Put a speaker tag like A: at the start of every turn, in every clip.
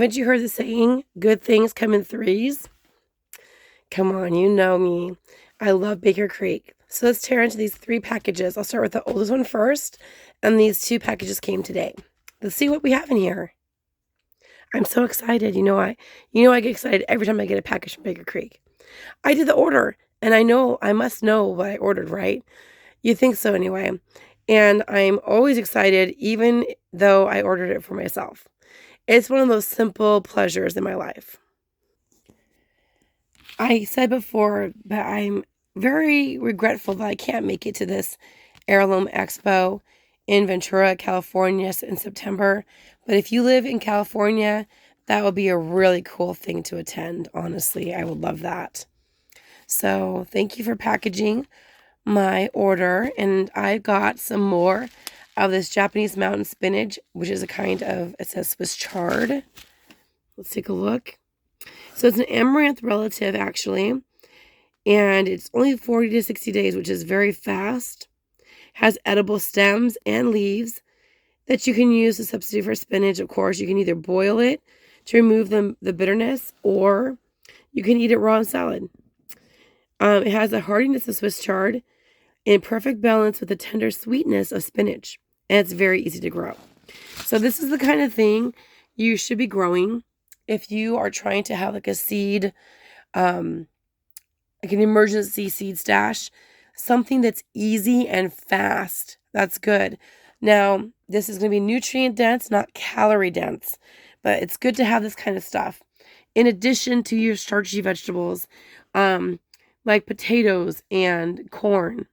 A: Haven't you heard the saying, good things come in threes? Come on, you know me. I love Baker Creek. So let's tear into these 3 packages. I'll start with the oldest one first, and these 2 packages came today. Let's see what we have in here. I'm so excited. I get excited every time I get a package from Baker Creek. I did the order, and I must know what I ordered, right? You think so anyway. And I'm always excited, even though I ordered it for myself. It's one of those simple pleasures in my life. I said before, but I'm very regretful that I can't make it to this Heirloom Expo in Ventura, California in September. But if you live in California, that would be a really cool thing to attend. Honestly, I would love that. So thank you for packaging my order. And I got some more of this Japanese mountain spinach, which is a kind of, it says Swiss chard. Let's take a look. So it's an amaranth relative, actually, and it's only 40 to 60 days, which is very fast. Has edible stems and leaves that you can use to substitute for spinach. Of course, you can either boil it to remove the bitterness, or you can eat it raw in salad. It has the hardiness of Swiss chard in perfect balance with the tender sweetness of spinach, and it's very easy to grow. So this is the kind of thing you should be growing if you are trying to have like a seed, like an emergency seed stash, something that's easy and fast. That's good. Now, this is going to be nutrient dense, not calorie dense, but it's good to have this kind of stuff in addition to your starchy vegetables, like potatoes and corn.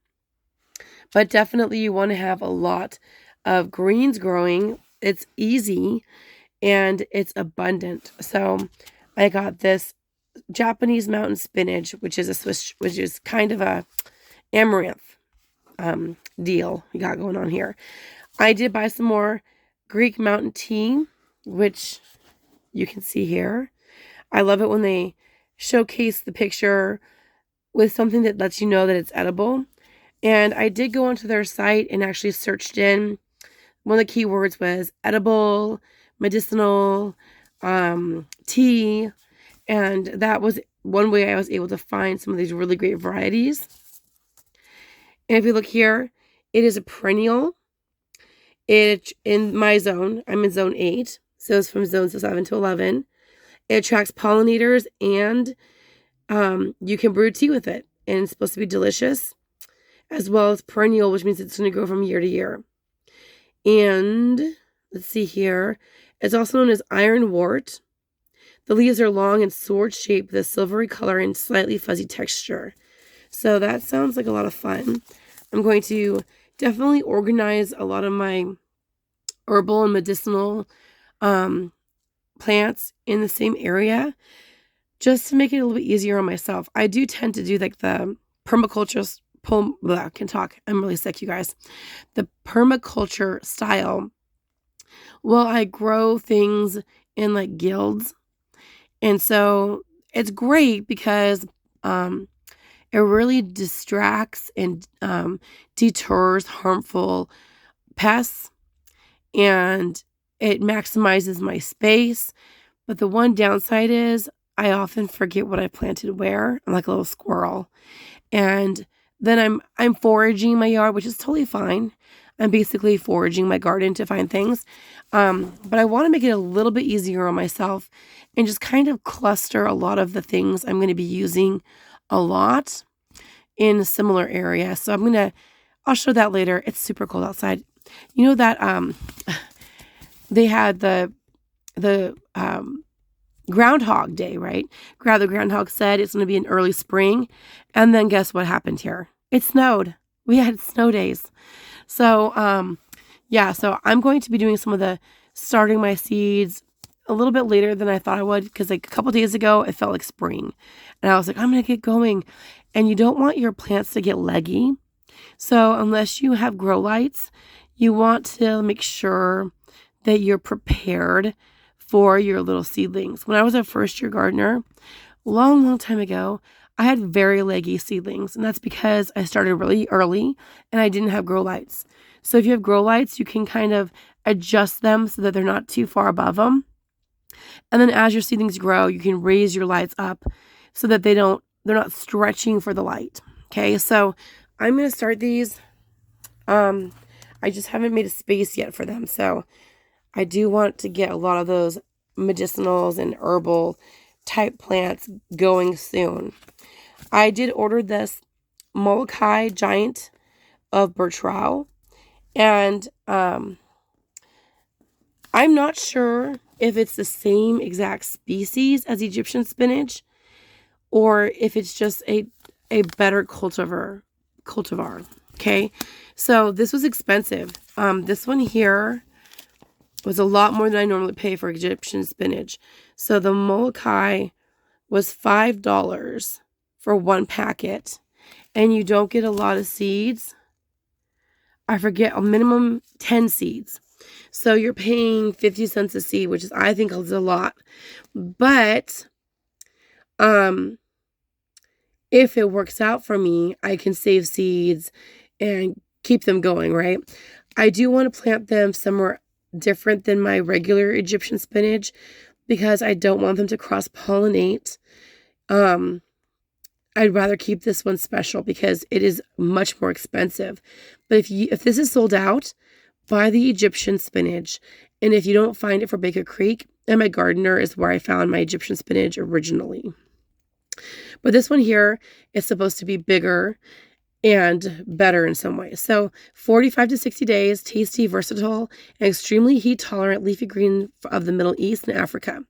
A: But definitely you want to have a lot of greens growing. It's easy and it's abundant. So I got this Japanese mountain spinach, which is kind of a amaranth deal we got going on here. I did buy some more Greek mountain tea, which you can see here. I love it when they showcase the picture with something that lets you know that it's edible. And I did go onto their site and actually searched in. One of the keywords was edible, medicinal, tea, and that was one way I was able to find some of these really great varieties. And if you look here, it is a perennial. It in my zone, I'm in zone 8, so it's from zones 7 to 11. It attracts pollinators, and you can brew tea with it, and it's supposed to be delicious, as well as perennial, which means it's going to grow from year to year. And let's see here, it's also known as ironwort. The leaves are long and sword-shaped with a silvery color and slightly fuzzy texture. So that sounds like a lot of fun. I'm going to definitely organize a lot of my herbal and medicinal plants in the same area just to make it a little bit easier on myself. I do tend to do like the permaculture, I can talk. I'm really sick, you guys. The permaculture style. Well, I grow things in like guilds. And so it's great because it really distracts and deters harmful pests, and it maximizes my space. But the one downside is I often forget what I planted where. I'm like a little squirrel. And then I'm foraging my yard, which is totally fine. I'm basically foraging my garden to find things. But I want to make it a little bit easier on myself and just kind of cluster a lot of the things I'm going to be using a lot in a similar area. So I'll show that later. It's super cold outside. You know that they had the Groundhog Day, right? The groundhog said it's going to be in early spring. And then guess what happened here? It snowed. We had snow days. So, so I'm going to be doing some of the starting my seeds a little bit later than I thought I would, because like a couple days ago, it felt like spring. And I was like, I'm going to get going. And you don't want your plants to get leggy. So unless you have grow lights, you want to make sure that you're prepared for your little seedlings. When I was a first-year gardener, long time ago, I had very leggy seedlings, and that's because I started really early and I didn't have grow lights. So if you have grow lights, you can kind of adjust them so that they're not too far above them. And then as your seedlings grow, you can raise your lights up so that they're not stretching for the light. Okay, so I'm going to start these. I just haven't made a space yet for them. So I do want to get a lot of those medicinals and herbal type plants going soon. I did order this Molokhia giant of Betroua, and I'm not sure if it's the same exact species as Egyptian spinach or if it's just a better cultivar. Okay, so this was expensive. This one here was a lot more than I normally pay for Egyptian spinach. So the Molokhia was $5 for one packet, and you don't get a lot of seeds. I forget, a minimum 10 seeds. So you're paying 50 cents a seed, which is, I think, is a lot. But if it works out for me, I can save seeds and keep them going, right? I do want to plant them somewhere different than my regular Egyptian spinach because I don't want them to cross-pollinate. I'd rather keep this one special because it is much more expensive. But if this is sold out, buy the Egyptian spinach. And if you don't find it for Baker Creek, and my gardener is where I found my Egyptian spinach originally. But this one here is supposed to be bigger and better in some ways. So 45 to 60 days, tasty, versatile, and extremely heat tolerant leafy green of the Middle East and Africa.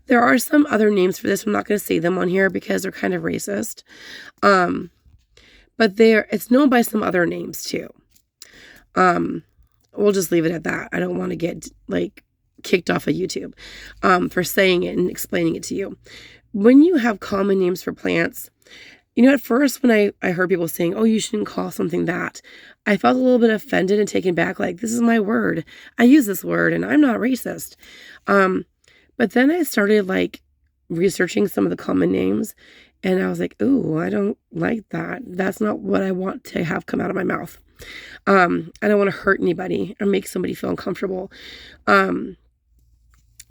A: There are some other names for this. I'm not going to say them on here because they're kind of racist. But it's known by some other names too. We'll just leave it at that. I don't want to get kicked off of YouTube for saying it and explaining it to you. When you have common names for plants, at first when I heard people saying, oh, you shouldn't call something that, I felt a little bit offended and taken back. This is my word. I use this word and I'm not racist. But then I started researching some of the common names and I was like, ooh, I don't like that. That's not what I want to have come out of my mouth. I don't want to hurt anybody or make somebody feel uncomfortable.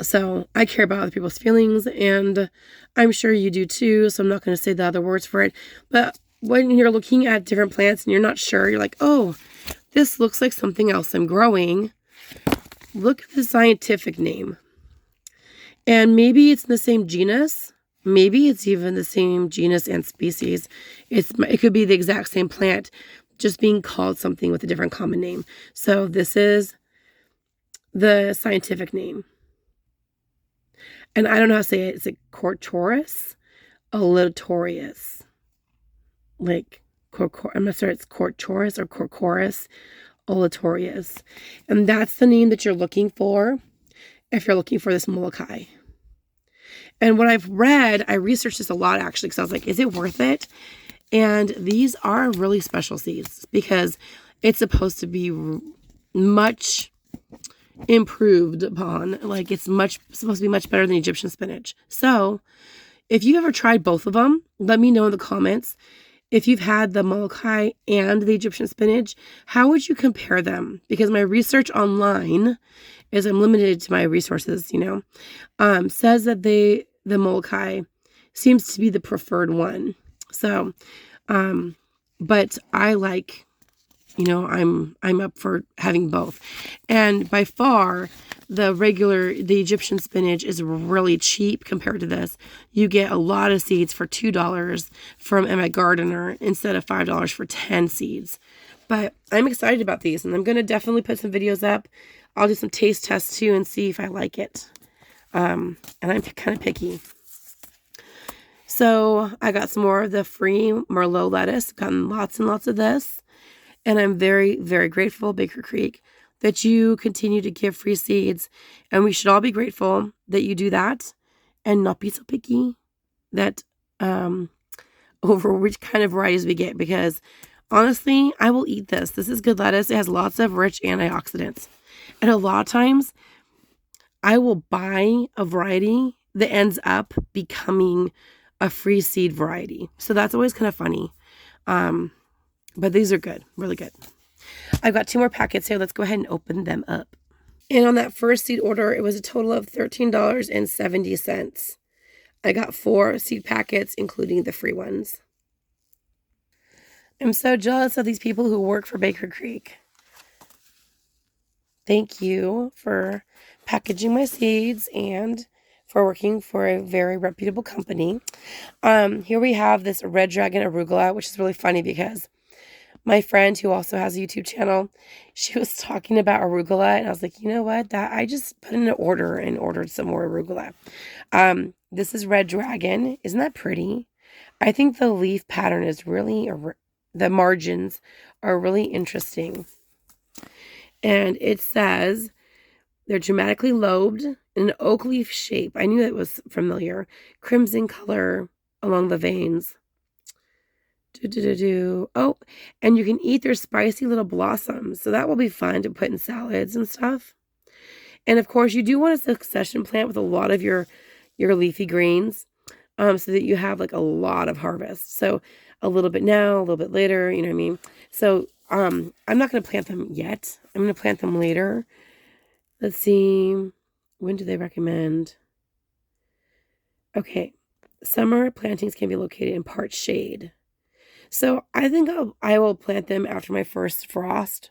A: So I care about other people's feelings, and I'm sure you do too, so I'm not going to say the other words for it. But when you're looking at different plants and you're not sure, you're like, oh, this looks like something else I'm growing. Look at the scientific name. And maybe it's in the same genus. Maybe it's even the same genus and species. It could be the exact same plant, just being called something with a different common name. So this is the scientific name. And I don't know how to say it. Is it Cortoris? Olatorius. I'm not sure it's Cortoris or Corcoris Olatorius. And that's the name that you're looking for if you're looking for this Molokhia. And what I've read, I researched this a lot actually, because I was like, is it worth it? And these are really special seeds because it's supposed to be much improved upon. It's supposed to be much better than Egyptian spinach. So if you ever tried both of them, let me know in the comments. If you've had the Molokhia and the Egyptian spinach, how would you compare them? Because my research online is I'm limited to my resources, says that the Molokhia seems to be the preferred one. So, but I like, I'm up for having both. And by far, the Egyptian spinach is really cheap compared to this. You get a lot of seeds for $2 from my gardener instead of $5 for 10 seeds. But I'm excited about these, and I'm going to definitely put some videos up. I'll do some taste tests too and see if I like it. And I'm kind of picky. So I got some more of the free Merlot lettuce. Gotten lots and lots of this. And I'm very, very grateful, Baker Creek, that you continue to give free seeds. And we should all be grateful that you do that and not be so picky that over which kind of varieties we get. Because honestly, I will eat this. This is good lettuce. It has lots of rich antioxidants. And a lot of times, I will buy a variety that ends up becoming a free seed variety. So that's always kind of funny. But these are good, really good. I've got 2 more packets here. Let's go ahead and open them up. And on that first seed order, it was a total of $13.70. I got 4 seed packets, including the free ones. I'm so jealous of these people who work for Baker Creek. Thank you for packaging my seeds and for working for a very reputable company. Here we have this red dragon arugula, which is really funny because my friend who also has a YouTube channel, she was talking about arugula, and I was like, you know what? That I just put in an order and ordered some more arugula. This is red dragon. Isn't that pretty? I think the leaf pattern is really, the margins are really interesting. And it says they're dramatically lobed in an oak leaf shape. I knew that was familiar. Crimson color along the veins. Oh, and you can eat their spicy little blossoms. So that will be fun to put in salads and stuff. And of course, you do want a succession plant with a lot of your leafy greens, so that you have like a lot of harvest. So a little bit now, a little bit later, you know what I mean? So I'm not going to plant them yet. I'm going to plant them later. Let's see. When do they recommend? Okay. Summer plantings can be located in part shade. So I think I will plant them after my first frost.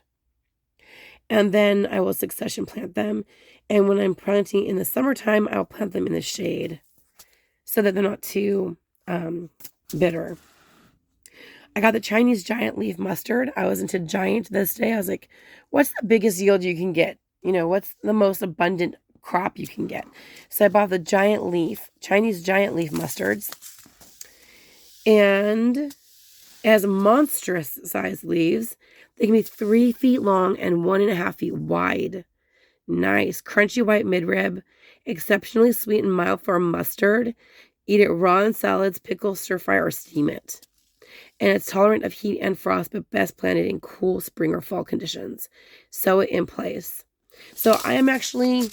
A: And then I will succession plant them. And when I'm planting in the summertime, I'll plant them in the shade so that they're not too bitter. I got the Chinese giant leaf mustard. I was into giant this day. I was like, what's the biggest yield you can get? You know, what's the most abundant crop you can get? So I bought the Chinese giant leaf mustards. And it has monstrous sized leaves. They can be 3 feet long and 1.5 feet wide. Nice. Crunchy white midrib. Exceptionally sweet and mild for a mustard. Eat it raw in salads, pickle, stir fry, or steam it. And it's tolerant of heat and frost, but best planted in cool spring or fall conditions. Sow it in place. So I am actually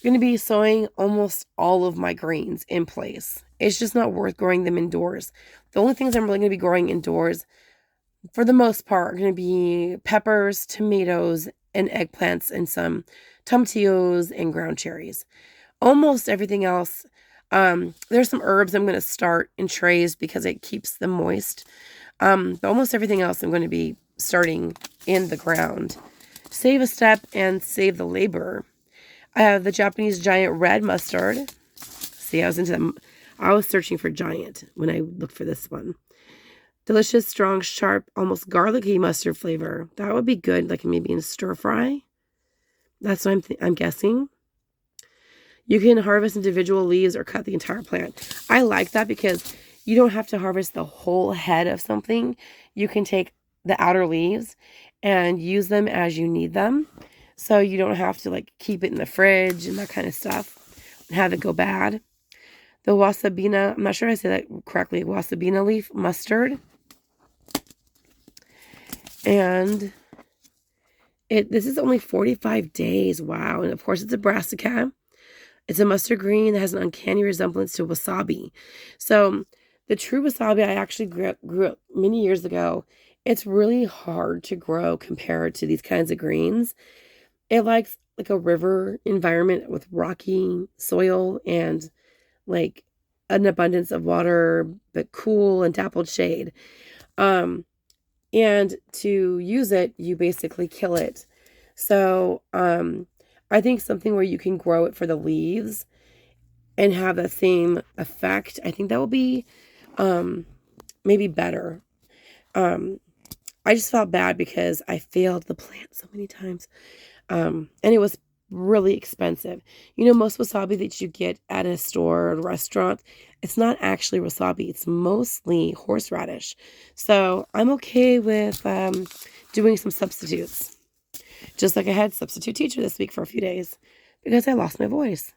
A: going to be sowing almost all of my greens in place. It's just not worth growing them indoors. The only things I'm really going to be growing indoors, for the most part, are going to be peppers, tomatoes, and eggplants, and some tomatillos and ground cherries. Almost everything else, there's some herbs I'm going to start in trays because it keeps them moist. But almost everything else I'm going to be starting in the ground. Save a step and save the labor. I have the Japanese giant red mustard. See, I was into them. I was searching for giant when I looked for this one. Delicious, strong, sharp, almost garlicky mustard flavor. That would be good, like maybe in a stir fry. That's what I'm guessing. You can harvest individual leaves or cut the entire plant. I like that because you don't have to harvest the whole head of something. You can take the outer leaves and use them as you need them. So you don't have to like keep it in the fridge and that kind of stuff and have it go bad. The Wasabina, I'm not sure if I say that correctly, Wasabina leaf mustard. And this is only 45 days. Wow. And of course it's a brassica. It's a mustard green that has an uncanny resemblance to wasabi. So the true wasabi I actually grew up many years ago. It's really hard to grow compared to these kinds of greens. It likes like a river environment with rocky soil and like an abundance of water, but cool and dappled shade. And to use it, you basically kill it. So I think something where you can grow it for the leaves and have that same effect, I think that will be maybe better. I just felt bad because I failed the plant so many times. And it was really expensive. You know, most wasabi that you get at a store or a restaurant, it's not actually wasabi. It's mostly horseradish. So I'm okay with doing some substitutes. Just like I had substitute teacher this week for a few days because I lost my voice.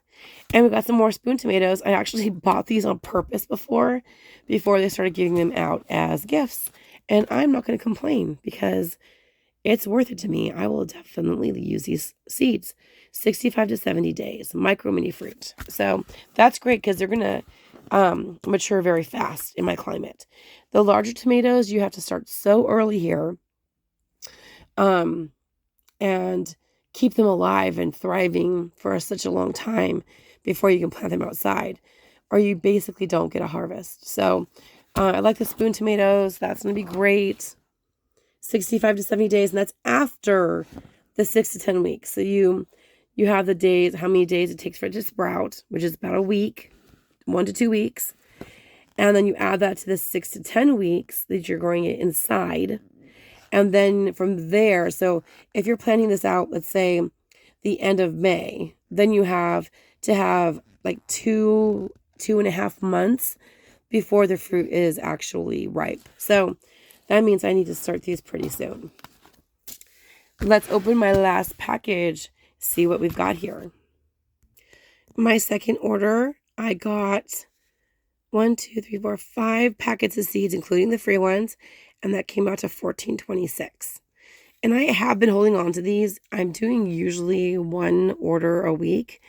A: And we got some more spoon tomatoes. I actually bought these on purpose before they started giving them out as gifts. And I'm not going to complain because it's worth it to me. I will definitely use these seeds. 65 to 70 days, micro mini fruit. So that's great because they're going to mature very fast in my climate. The larger tomatoes, you have to start so early here. and keep them alive and thriving for such a long time before you can plant them outside, or you basically don't get a harvest. So I like the spoon tomatoes. That's going to be great. 65 to 70 days, and that's after the 6 to 10 weeks. So you have the days, how many days it takes for it to sprout, which is about a week, 1 to 2 weeks. And then you add that to the 6 to 10 weeks that you're growing it inside. And then from there, so if you're planting this out, let's say the end of May, then you have to have like 2.5 months before the fruit is actually ripe. So that means I need to start these pretty soon. Let's open my last package, see what we've got here. My second order, I got 5 packets of seeds, including the free ones, and that came out to $14.26. And I have been holding on to these. I'm doing usually 1 order a week,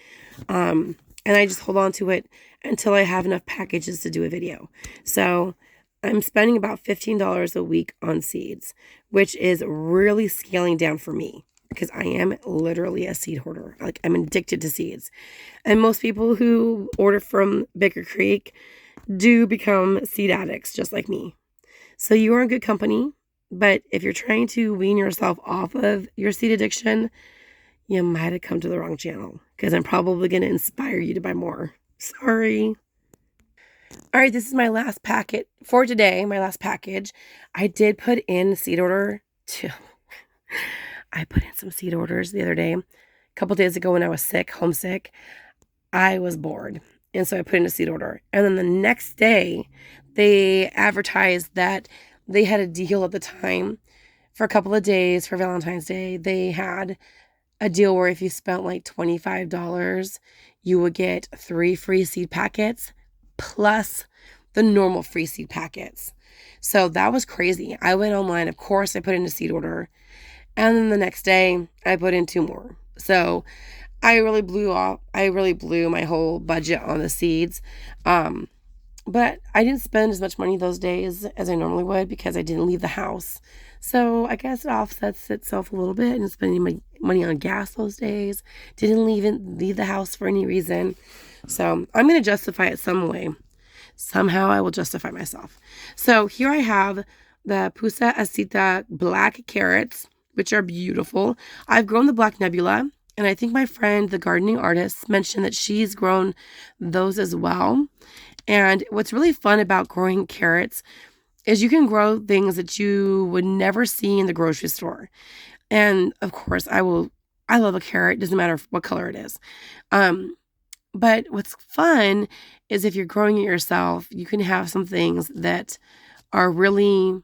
A: and I just hold on to it until I have enough packages to do a video. So I'm spending about $15 a week on seeds, which is really scaling down for me because I am literally a seed hoarder. Like, I'm addicted to seeds. And most people who order from Baker Creek do become seed addicts just like me. So you are in good company, but if you're trying to wean yourself off of your seed addiction, you might have come to the wrong channel because I'm probably going to inspire you to buy more. Sorry. All right, this is my last packet for today, my last package. I did put in seed order too. I put in some seed orders the other day. A couple days ago when I was sick, homesick, I was bored. And so I put in a seed order. And then the next day, they advertised that they had a deal at the time for a couple of days for Valentine's Day. They had a deal where if you spent like $25, you would get 3 free seed packets plus the normal free seed packets. So that was crazy. I went online. Of course, I put in a seed order. And then the next day, I put in 2 more. So I really blew my whole budget on the seeds. But I didn't spend as much money those days as I normally would because I didn't leave the house. So I guess it offsets itself a little bit, and spending my money on gas those days. Didn't leave the house for any reason. So I'm going to justify it some way. Somehow I will justify myself. So here I have the Pusa Asita black carrots, which are beautiful. I've grown the black nebula, and I think my friend, the gardening artist, mentioned that she's grown those as well. And what's really fun about growing carrots is you can grow things that you would never see in the grocery store. And of course, I love a carrot. Doesn't matter what color it is. But what's fun is if you're growing it yourself, you can have some things that are really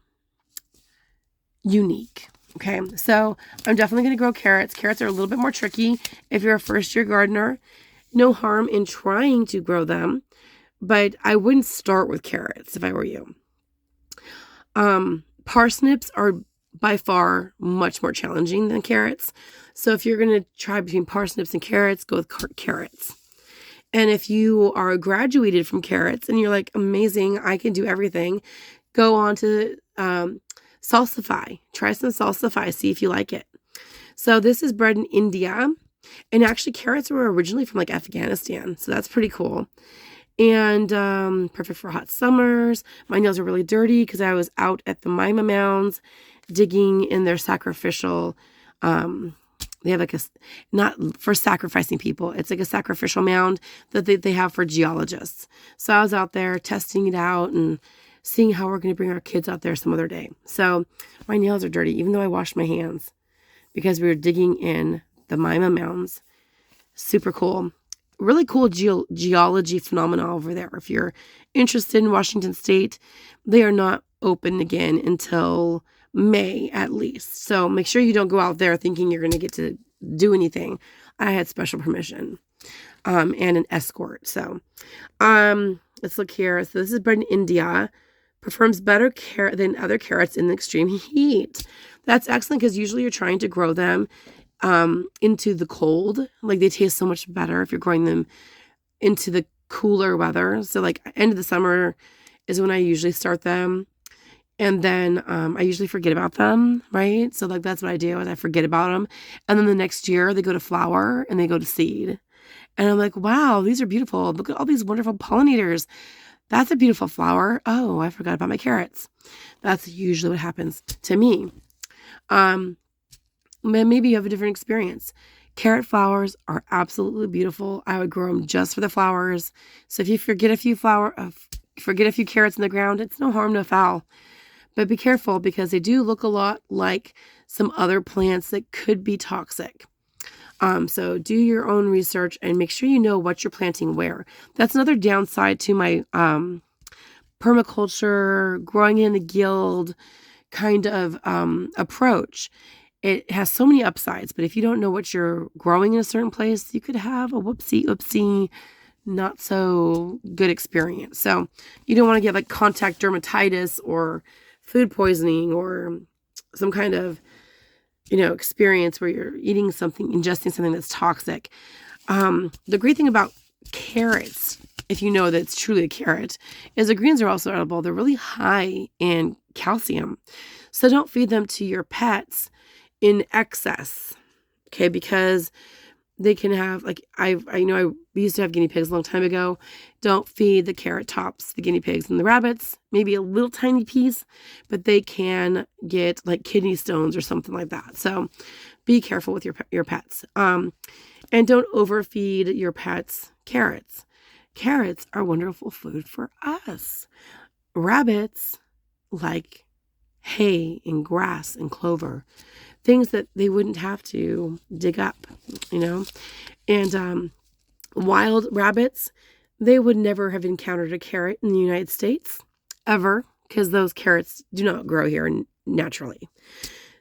A: unique. Okay, so I'm definitely going to grow carrots. Carrots are a little bit more tricky if you're a first-year gardener. No harm in trying to grow them, but I wouldn't start with carrots if I were you. Parsnips are by far much more challenging than carrots. So if you're going to try between parsnips and carrots, go with carrots. And if you are graduated from carrots and you're like, amazing, I can do everything, go on to salsify. Try some salsify, see if you like it. So this is bred in India. And actually carrots were originally from like Afghanistan. So that's pretty cool. And perfect for hot summers. My nails are really dirty because I was out at the Mima mounds digging in their sacrificial, they have like not for sacrificing people. It's like a sacrificial mound that they have for geologists. So I was out there testing it out and seeing how we're going to bring our kids out there some other day. So my nails are dirty, even though I washed my hands because we were digging in the Mima mounds. Super cool. Really cool geology phenomena over there. If you're interested in Washington State, they are not open again until May at least. So make sure you don't go out there thinking you're going to get to do anything. I had special permission and an escort. So let's look here. So this is bred in India. Performs better than other carrots in extreme heat. That's excellent because usually you're trying to grow them into the cold. Like they taste so much better if you're growing them into the cooler weather. So like end of the summer is when I usually start them. And then I usually forget about them, right? So like that's what I do is I forget about them. And then the next year they go to flower and they go to seed. And I'm like, wow, these are beautiful. Look at all these wonderful pollinators. That's a beautiful flower. Oh, I forgot about my carrots. That's usually what happens to me. Maybe you have a different experience. Carrot flowers are absolutely beautiful. I would grow them just for the flowers. So if you forget a few carrots in the ground, it's no harm, no foul. But be careful because they do look a lot like some other plants that could be toxic. So do your own research and make sure you know what you're planting where. That's another downside to my permaculture, growing in the guild kind of approach. It has so many upsides, but if you don't know what you're growing in a certain place, you could have a whoopsie, not so good experience. So you don't want to get like contact dermatitis or food poisoning or some kind of, experience where you're ingesting something that's toxic. The great thing about carrots, if you know that it's truly a carrot, is the greens are also edible. They're really high in calcium. So don't feed them to your pets in excess, okay? Because they can have, like, I used to have guinea pigs a long time ago. Don't feed the carrot tops, the guinea pigs and the rabbits, maybe a little tiny piece, but they can get like kidney stones or something like that. So be careful with your pets. And don't overfeed your pets carrots. Carrots are wonderful food for us. Rabbits like hay and grass and clover, things that they wouldn't have to dig up, and wild rabbits, they would never have encountered a carrot in the United States ever, because those carrots do not grow here naturally.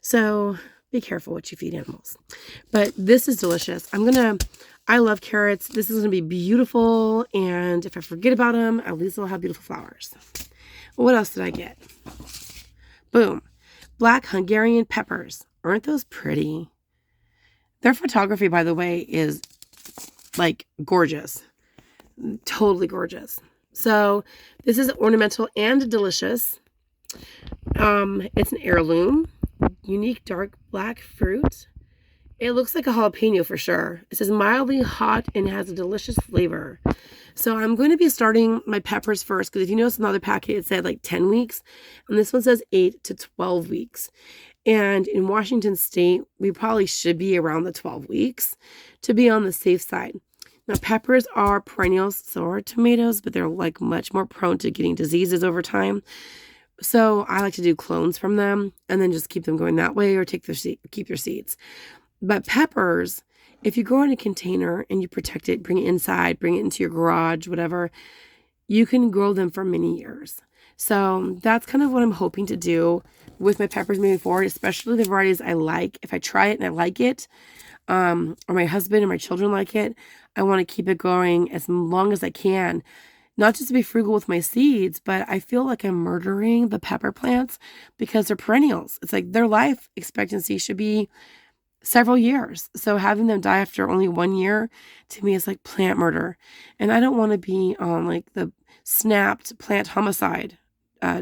A: So be careful what you feed animals. But this is delicious. I love carrots. This is going to be beautiful. And if I forget about them, at least they'll have beautiful flowers. What else did I get? Boom. Black Hungarian peppers. Aren't those pretty? Their photography, by the way, is like gorgeous. Totally gorgeous. So this is ornamental and delicious. It's an heirloom. Unique dark black fruit. It looks like a jalapeno for sure. It says mildly hot and has a delicious flavor. So I'm going to be starting my peppers first, because if you notice in the other packet, it said like 10 weeks. And this one says 8 to 12 weeks. And in Washington State, we probably should be around the 12 weeks to be on the safe side. Now, peppers are perennials, so are tomatoes, but they're like much more prone to getting diseases over time. So I like to do clones from them and then just keep them going that way, or keep their seeds. But peppers, if you grow in a container and you protect it, bring it inside, bring it into your garage, whatever, you can grow them for many years. So that's kind of what I'm hoping to do with my peppers moving forward, especially the varieties I like. If I try it and I like it, or my husband and my children like it, I want to keep it going as long as I can. Not just to be frugal with my seeds, but I feel like I'm murdering the pepper plants because they're perennials. It's like their life expectancy should be several years. So having them die after only 1 year, to me, is like plant murder. And I don't want to be on like the Snapped plant homicide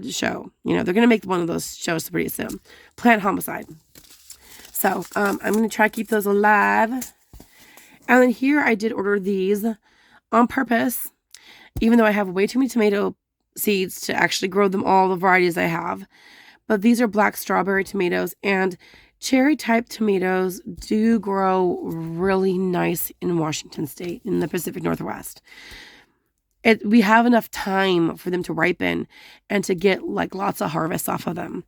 A: show. They're going to make one of those shows pretty soon. Plant homicide. So I'm going to try to keep those alive. And then here I did order these on purpose, even though I have way too many tomato seeds to actually grow them all the varieties I have. But these are black strawberry tomatoes, and cherry type tomatoes do grow really nice in Washington State, in the Pacific Northwest. We have enough time for them to ripen and to get like lots of harvests off of them.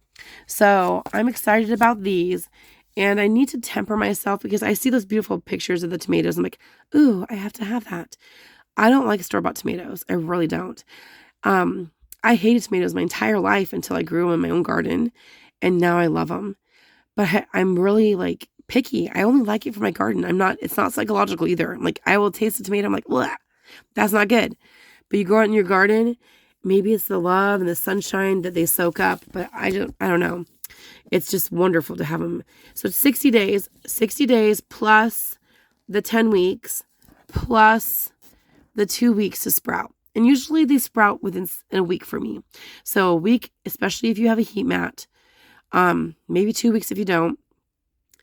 A: So I'm excited about these, and I need to temper myself because I see those beautiful pictures of the tomatoes. I'm like, ooh, I have to have that. I don't like store-bought tomatoes. I really don't. I hated tomatoes my entire life until I grew them in my own garden, and now I love them. But I'm really like picky. I only like it for my garden. It's not psychological either. Like, I will taste the tomato. I'm like, bleh, that's not good. But you grow it in your garden, maybe it's the love and the sunshine that they soak up, but I don't know. It's just wonderful to have them. So 60 days plus the 10 weeks plus the 2 weeks to sprout. And usually they sprout within a week for me. So a week, especially if you have a heat mat, maybe 2 weeks if you don't.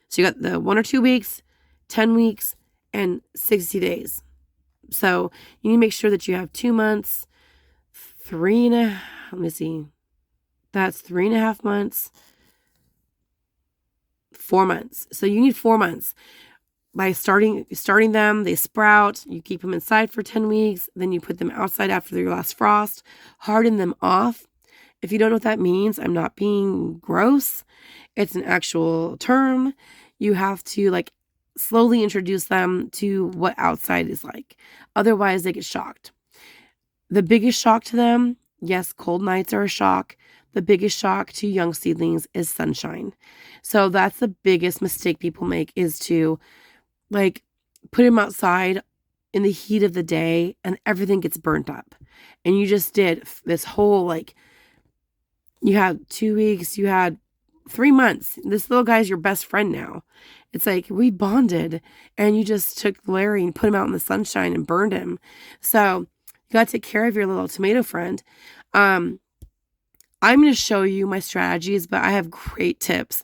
A: So you got the 1 or 2 weeks, 10 weeks, and 60 days. So you need to make sure that you have 2 months, let me see. That's 3.5 months, 4 months. So you need 4 months. By starting them, they sprout. You keep them inside for 10 weeks. Then you put them outside after your last frost. Harden them off. If you don't know what that means, I'm not being gross. It's an actual term. You have to like slowly introduce them to what outside is like. Otherwise, they get shocked. The biggest shock to them, yes, cold nights are a shock. The biggest shock to young seedlings is sunshine. So that's the biggest mistake people make, is to like put them outside in the heat of the day and everything gets burnt up. And you just did this whole, like, you had 2 weeks, you had 3 months. This little guy's your best friend now. It's like we bonded and you just took Larry and put him out in the sunshine and burned him. So you got to take care of your little tomato friend. I'm going to show you my strategies, but I have great tips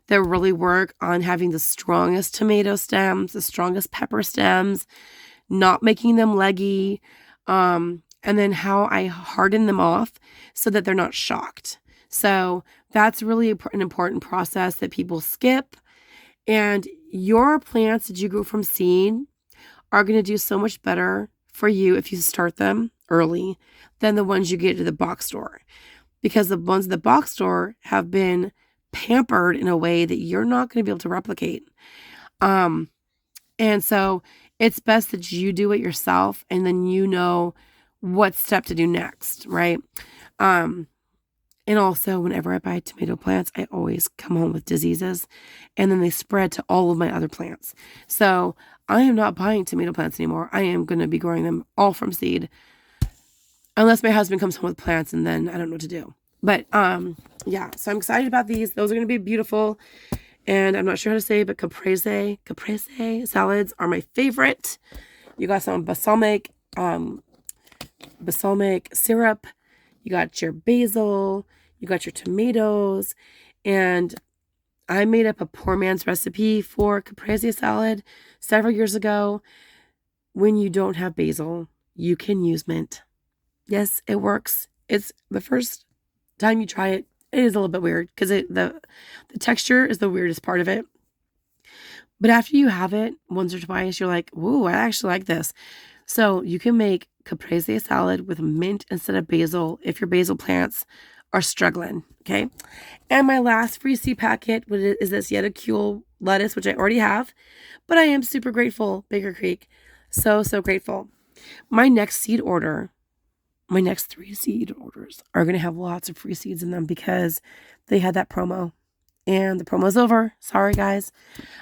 A: that really work on having the strongest tomato stems, the strongest pepper stems, not making them leggy, and then how I harden them off so that they're not shocked. So that's really an important process that people skip. And your plants that you grew from seed are going to do so much better for you if you start them early than the ones you get at the box store. Because the ones at the box store have been pampered in a way that you're not going to be able to replicate. And so it's best that you do it yourself and then you know what step to do next, right? And also whenever I buy tomato plants, I always come home with diseases and then they spread to all of my other plants. So I am not buying tomato plants anymore. I am going to be growing them all from seed. Unless my husband comes home with plants and then I don't know what to do. But yeah, so I'm excited about these. Those are going to be beautiful. And I'm not sure how to say it, but caprese salads are my favorite. You got some balsamic syrup. You got your basil. You got your tomatoes. And I made up a poor man's recipe for caprese salad several years ago. When you don't have basil, you can use mint. Yes, it works. It's the first time you try it, it is a little bit weird because the texture is the weirdest part of it. But after you have it once or twice, you're like, "Ooh, I actually like this." So you can make caprese salad with mint instead of basil if your basil plants are struggling. Okay. And my last free seed packet is this Yeticule lettuce, which I already have, but I am super grateful, Baker Creek. So grateful. My next 3 seed orders are going to have lots of free seeds in them because they had that promo and the promo's over. Sorry guys.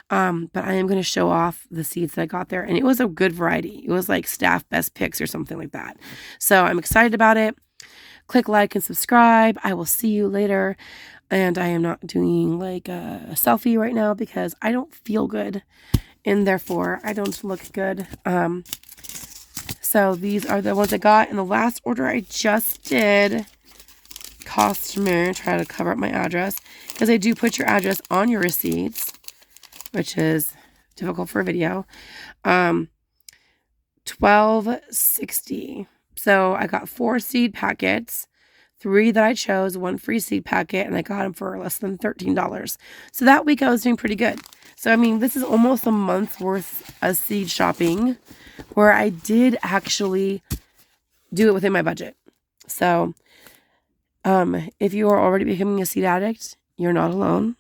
A: But I am going to show off the seeds that I got there, and it was a good variety. It was like staff best picks or something like that. So I'm excited about it. Click like and subscribe. I will see you later. And I am not doing like a selfie right now because I don't feel good and therefore I don't look good. So these are the ones I got in the last order I just did. Cost me, try to cover up my address because I do put your address on your receipts, which is difficult for a video. $12.60. So I got 4 seed packets, 3 that I chose, 1 free seed packet, and I got them for less than $13. So that week I was doing pretty good. So I mean, this is almost a month's worth of seed shopping where I did actually do it within my budget. So if you are already becoming a seed addict, you're not alone.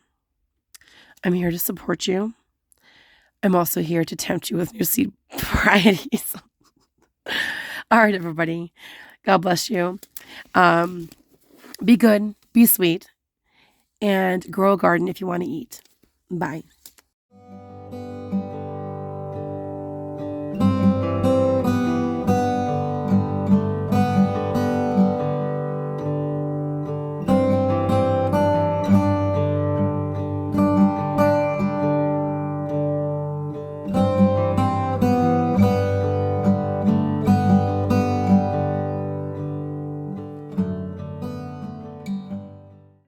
A: I'm here to support you. I'm also here to tempt you with new seed varieties. All right, everybody. God bless you. Be good, be sweet, and grow a garden if you want to eat. Bye.